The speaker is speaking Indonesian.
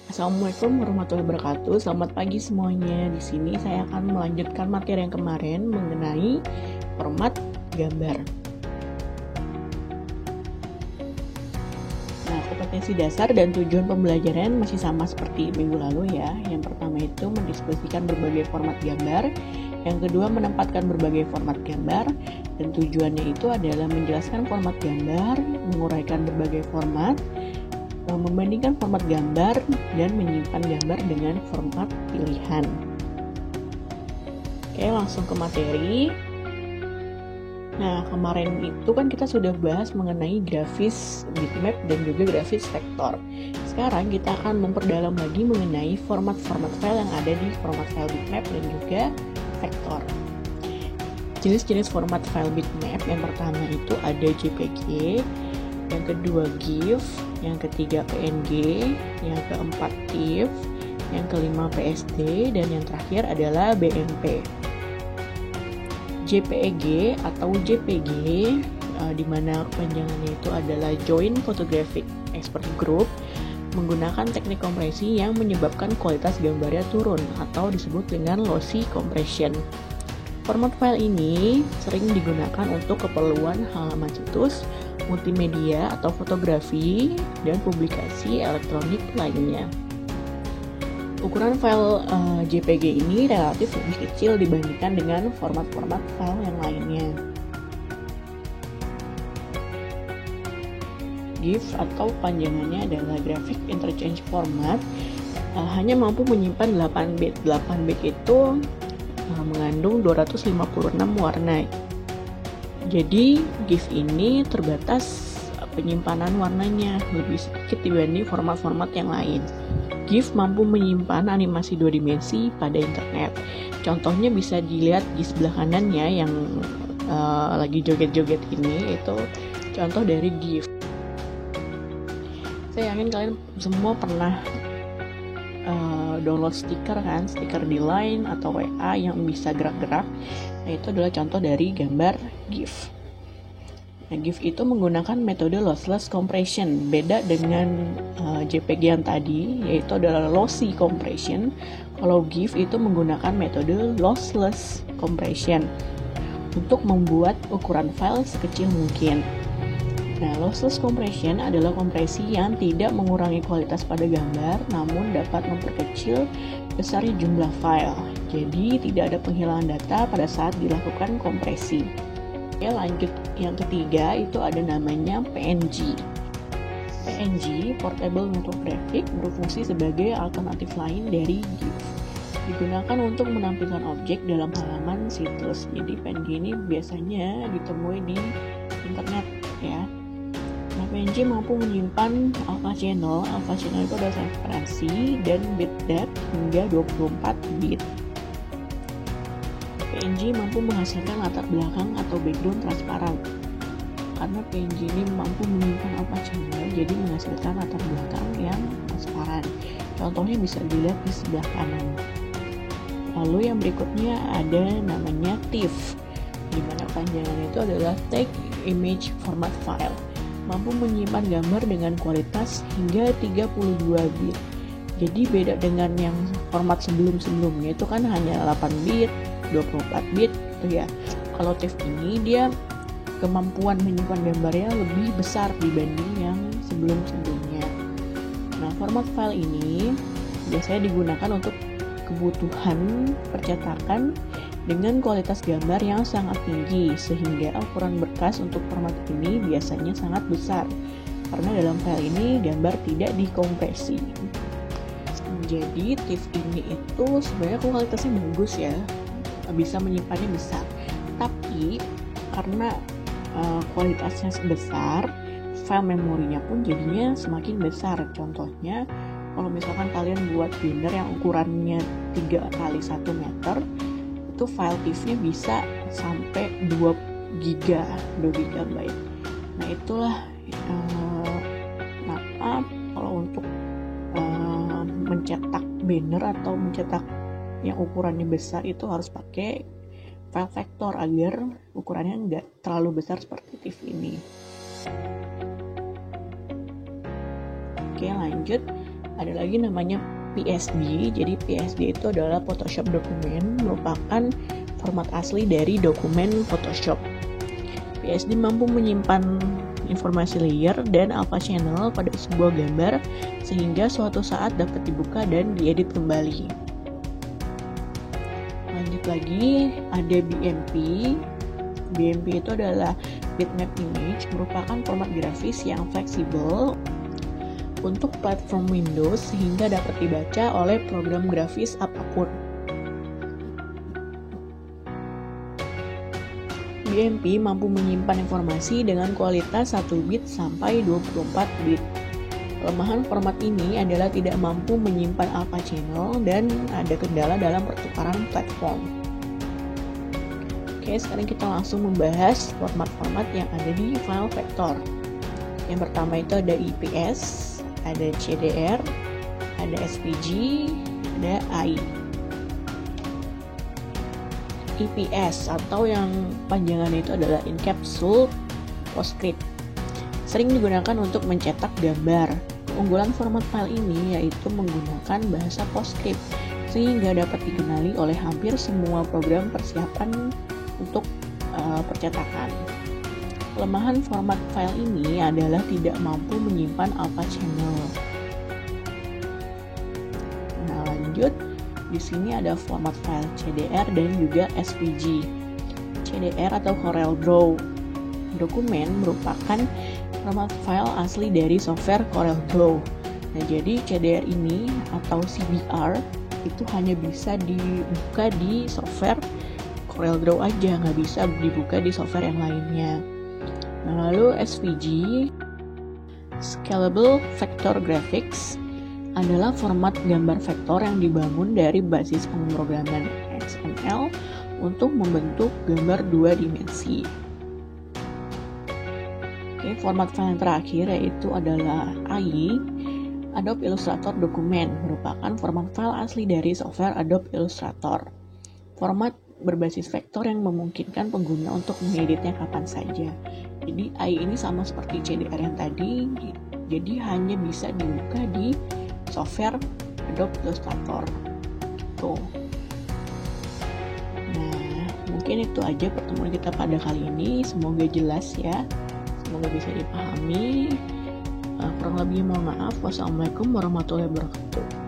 Assalamualaikum warahmatullahi wabarakatuh. Selamat pagi semuanya. Di sini saya akan melanjutkan materi yang kemarin mengenai format gambar. Nah, kompetensi dasar dan tujuan pembelajaran masih sama seperti minggu lalu ya. Yang pertama itu mendiskusikan berbagai format gambar. Yang kedua menempatkan berbagai format gambar. Dan tujuannya itu adalah menjelaskan format gambar, menguraikan berbagai format, membandingkan format gambar dan menyimpan gambar dengan format pilihan. Oke, langsung ke materi. Nah, kemarin itu kan kita sudah bahas mengenai grafis bitmap dan juga grafis vektor. Sekarang kita akan memperdalam lagi mengenai format-format file yang ada di format file bitmap dan juga vektor. Jenis-jenis format file bitmap yang pertama itu ada JPG, yang kedua GIF, yang ketiga PNG, yang keempat TIFF, yang kelima PSD, dan yang terakhir adalah BMP. JPEG atau JPG, di mana panjangannya itu adalah Joint Photographic Expert Group, menggunakan teknik kompresi yang menyebabkan kualitas gambarnya turun atau disebut dengan lossy compression. Format file ini sering digunakan untuk keperluan halaman situs, multimedia atau fotografi, dan publikasi elektronik lainnya. Ukuran file JPG ini relatif lebih kecil dibandingkan dengan format-format file yang lainnya. GIF atau panjangannya adalah Graphic Interchange Format, hanya mampu menyimpan 8 bit. 8 bit itu mengandung 256 warna. Jadi GIF ini terbatas penyimpanan warnanya, lebih sedikit dibanding format-format yang lain. GIF mampu menyimpan animasi 2 dimensi pada internet. Contohnya bisa dilihat di sebelah kanan ya, yang lagi joget-joget ini, itu contoh dari GIF. Saya yakin kalian semua pernah download stiker kan, stiker di Line atau WA yang bisa gerak-gerak. Nah, itu adalah contoh dari gambar GIF. Nah, GIF itu menggunakan metode lossless compression, beda dengan JPG yang tadi, yaitu adalah lossy compression. Kalau GIF itu menggunakan metode lossless compression untuk membuat ukuran file sekecil mungkin. Nah, lossless compression adalah kompresi yang tidak mengurangi kualitas pada gambar, namun dapat memperkecil besarnya jumlah file. Jadi, tidak ada penghilangan data pada saat dilakukan kompresi. Oke, lanjut yang ketiga itu ada namanya PNG. PNG, Portable Network Graphic, berfungsi sebagai alternatif lain dari GIF. Digunakan untuk menampilkan objek dalam halaman situs. Jadi PNG ini biasanya ditemui di internet ya. Nah, PNG mampu menyimpan alpha channel. Alpha channel itu adalah referensi dan bit depth hingga 24 bit. PNG mampu menghasilkan latar belakang atau background transparan. Karena PNG ini mampu menyimpan alpha channel, jadi menghasilkan latar belakang yang transparan. Contohnya bisa dilihat di sebelah kanan. Lalu yang berikutnya ada namanya TIFF, di mana panjangannya itu adalah Take Image Format File. Mampu menyimpan gambar dengan kualitas hingga 32 bit. Jadi beda dengan yang format sebelum-sebelumnya itu kan hanya 8 bit, 24 bit gitu ya. Kalau TIFF ini dia kemampuan menyimpan gambarnya lebih besar dibanding yang sebelum-sebelumnya. Nah, format file ini biasanya digunakan untuk kebutuhan percetakan dengan kualitas gambar yang sangat tinggi, sehingga ukuran berkas untuk format ini biasanya sangat besar karena dalam file ini gambar tidak dikompresi. Jadi TIFF ini itu sebenarnya kualitasnya bagus ya, bisa menyimpannya besar, tapi karena kualitasnya besar, file memorinya pun jadinya semakin besar. Contohnya kalau misalkan kalian buat banner yang ukurannya 3x1 meter, itu file TIFF-nya bisa sampai 2 GB. Nah, itulah kenapa kalau untuk mencetak banner atau mencetak yang ukurannya besar itu harus pakai file vektor agar ukurannya nggak terlalu besar seperti TIFF ini. Oke, lanjut. Ada lagi namanya PSD. Jadi PSD itu adalah Photoshop dokumen, merupakan format asli dari dokumen Photoshop. PSD mampu menyimpan informasi layer dan alpha channel pada sebuah gambar sehingga suatu saat dapat dibuka dan diedit kembali. Lanjut lagi, ada BMP. BMP itu adalah bitmap image, merupakan format grafis yang fleksibel untuk platform Windows sehingga dapat dibaca oleh program grafis apapun. BMP mampu menyimpan informasi dengan kualitas 1 bit sampai 24 bit. Kelemahan format ini adalah tidak mampu menyimpan alpha channel dan ada kendala dalam pertukaran platform. Oke, sekarang kita langsung membahas format-format yang ada di file vektor. Yang pertama itu ada IPS, ada CDR, ada SVG, ada AI. IPS atau yang panjangannya itu adalah Encapsuled PostScript. Sering digunakan untuk mencetak gambar. Keunggulan format file ini yaitu menggunakan bahasa PostScript sehingga dapat dikenali oleh hampir semua program persiapan untuk percetakan. Kelemahan format file ini adalah tidak mampu menyimpan alpha channel. Nah, lanjut. Di sini ada format file CDR dan juga SVG. CDR atau CorelDRAW dokumen merupakan format file asli dari software CorelDRAW. Nah, jadi CDR ini atau CDR itu hanya bisa dibuka di software CorelDRAW aja, nggak bisa dibuka di software yang lainnya. Nah, lalu SVG, Scalable Vector Graphics, adalah format gambar vektor yang dibangun dari basis pemrograman XML untuk membentuk gambar 2 dimensi. Oke, format file yang terakhir yaitu adalah AI, Adobe Illustrator Dokumen, merupakan format file asli dari software Adobe Illustrator. Format berbasis vektor yang memungkinkan pengguna untuk mengeditnya kapan saja. Jadi AI ini sama seperti CDR yang tadi, jadi hanya bisa dibuka di software Adobe Illustrator. Tuh. Nah, mungkin itu aja pertemuan kita pada kali ini. Semoga jelas ya. Semoga bisa dipahami. Kurang lebih mohon maaf. Wassalamualaikum warahmatullahi wabarakatuh.